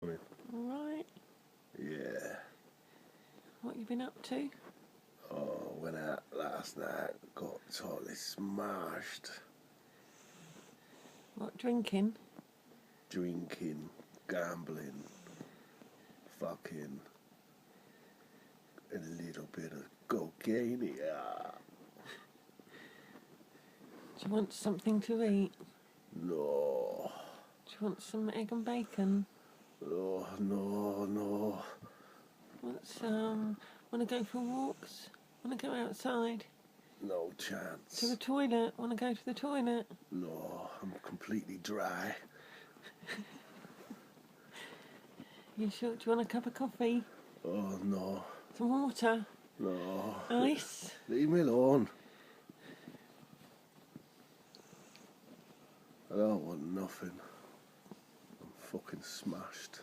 Alright. Yeah. What you been up to? Oh, went out last night, got totally smashed. What, drinking? Drinking, gambling, fucking, a little bit of cocaine. Yeah. Do you want something to eat? No. Do you want some egg and bacon? Oh, no. Want to go for walks? Want to go outside? No chance. To the toilet? Want to go to the toilet? No, I'm completely dry. You sure? Do you want a cup of coffee? Oh, no. Some water? No. Ice? Leave me alone. I don't want nothing. I'm fucking smashed.